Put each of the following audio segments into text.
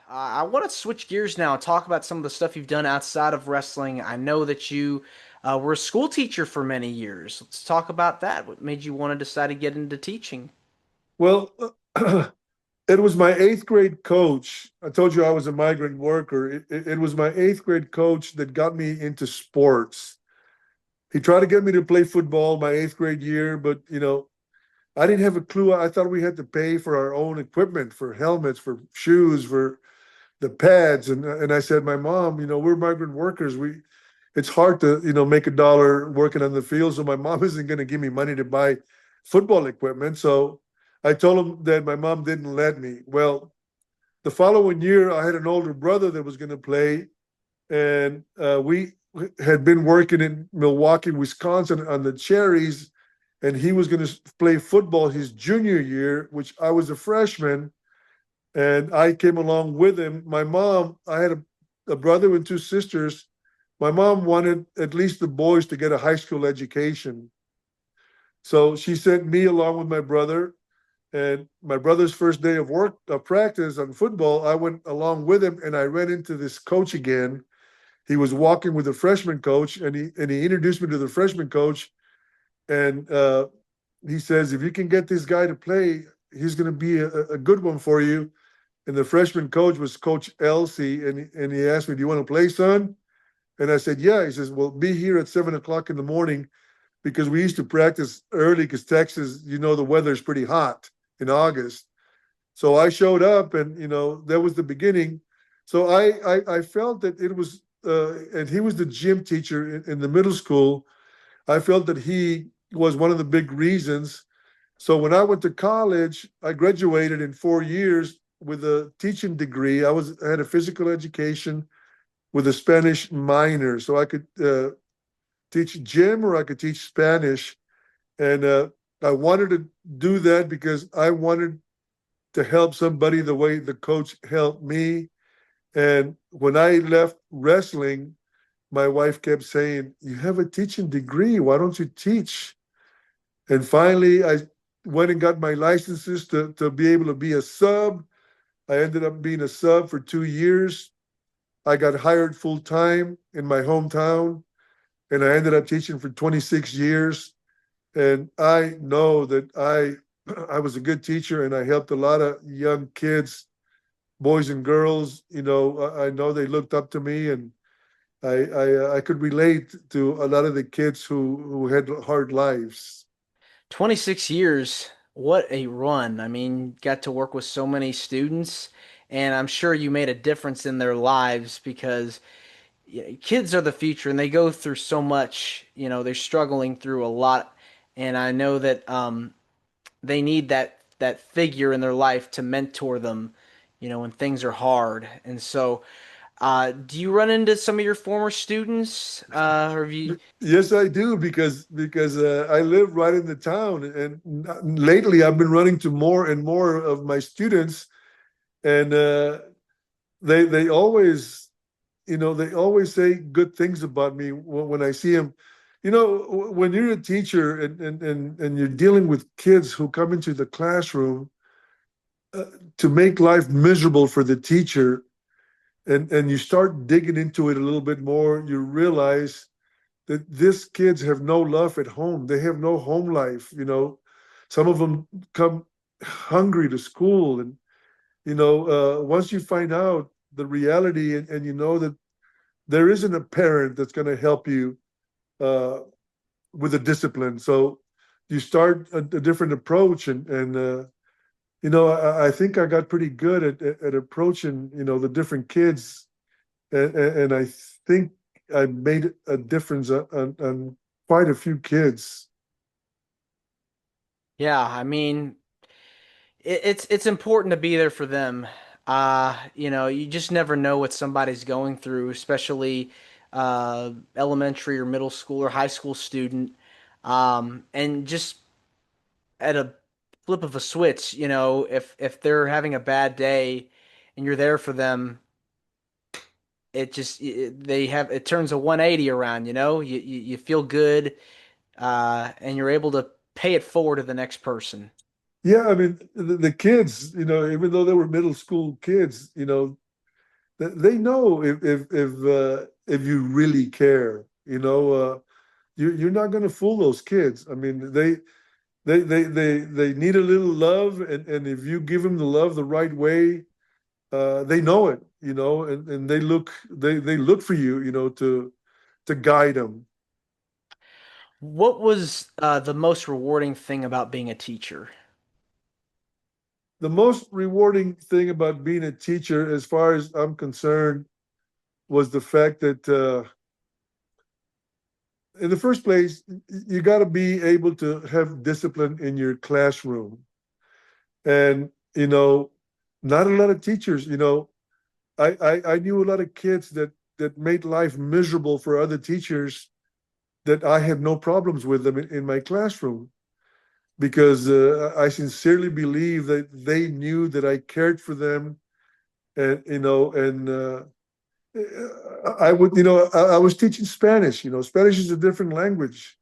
I want to switch gears now and talk about some of the stuff you've done outside of wrestling. I know that you were a school teacher for many years. Let's talk about that. What made you want to decide to get into teaching? Well, it was my eighth grade coach. I told you I was a migrant worker. It was my eighth grade coach that got me into sports. He tried to get me to play football my eighth grade year, but I didn't have a clue. I thought we had to pay for our own equipment, for helmets, for shoes, for the pads. And I said, my mom, we're migrant workers. It's hard to, make a dollar working on the field. So my mom isn't going to give me money to buy football equipment. So I told him that my mom didn't let me. Well, the following year, I had an older brother that was going to play, and we had been working in Milwaukee, Wisconsin on the Cherries, and he was going to play football his junior year, which I was a freshman, and I came along with him. My mom, I had a brother and two sisters. My mom wanted at least the boys to get a high school education. So she sent me along with my brother. And my brother's first day of work, of practice on football, I went along with him and I ran into this coach again. He was walking with the freshman coach and he introduced me to the freshman coach. And he says, if you can get this guy to play, he's going to be a good one for you. And the freshman coach was Coach Elsie. And he asked me, do you want to play, son? And I said, yeah. He says, well, be here at 7 o'clock in the morning because we used to practice early because Texas, the weather is pretty hot in August. So I showed up and, that was the beginning. So I felt that it was, and he was the gym teacher in the middle school. I felt that he was one of the big reasons. So when I went to college, I graduated in 4 years with a teaching degree. I had a physical education with a Spanish minor, so I could teach gym or I could teach Spanish. And I wanted to do that because I wanted to help somebody the way the coach helped me. And when I left wrestling, my wife kept saying, you have a teaching degree. Why don't you teach? And finally, I went and got my licenses to be able to be a sub. I ended up being a sub for 2 years. I got hired full time in my hometown, and I ended up teaching for 26 years. And I know that I was a good teacher, and I helped a lot of young kids, boys and girls. I know they looked up to me, and I could relate to a lot of the kids who had hard lives. 26 years. What a run. I mean, got to work with so many students, and I'm sure you made a difference in their lives because kids are the future and they go through so much. They're struggling through a lot, and I know that they need that figure in their life to mentor them, when things are hard. And so, do you run into some of your former students? Or have you? Yes, I do because I live right in the town, and lately I've been running to more and more of my students, and they always they always say good things about me when I see them. When you're a teacher and you're dealing with kids who come into the classroom uh, to make life miserable for the teacher, and you start digging into it a little bit more, you realize that these kids have no love at home. They have no home life. Some of them come hungry to school, and once you find out the reality, and you know that there isn't a parent that's going to help you uh, with the discipline, so you start a different approach, and I think I got pretty good at approaching the different kids, and I think I made a difference on quite a few kids. Yeah, I mean, it's important to be there for them. You just never know what somebody's going through, especially elementary or middle school or high school student. And just at a flip of a switch, if they're having a bad day and you're there for them, they have it turns a 180 around, you feel good, and you're able to pay it forward to the next person. Yeah, I mean the kids, even though they were middle school kids, They know if you really care, you're not going to fool those kids. I mean, they need a little love, and if you give them the love the right way, they know it, and they look for you, to guide them. What was the most rewarding thing about being a teacher? The most rewarding thing about being a teacher, as far as I'm concerned, was the fact that in the first place, you got to be able to have discipline in your classroom. And, not a lot of teachers, I knew a lot of kids that made life miserable for other teachers that I had no problems with them in my classroom because I sincerely believe that they knew that I cared for them, and I was teaching Spanish. Spanish is a different language.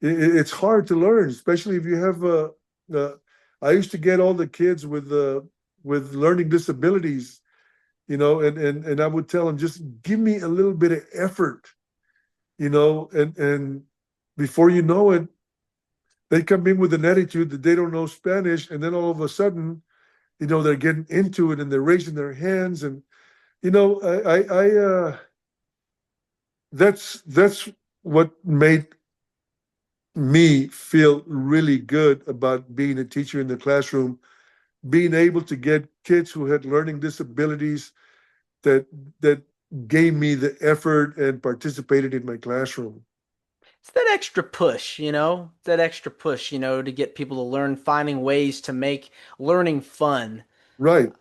It's hard to learn, especially if you have uh, I used to get all the kids with learning disabilities, and I would tell them, just give me a little bit of effort, and before you know it, they come in with an attitude that they don't know Spanish, and then all of a sudden, they're getting into it and they're raising their hands, and that's what made me feel really good about being a teacher in the classroom, being able to get kids who had learning disabilities that that gave me the effort and participated in my classroom. It's that extra push, that extra push, to get people to learn, finding ways to make learning fun. Right.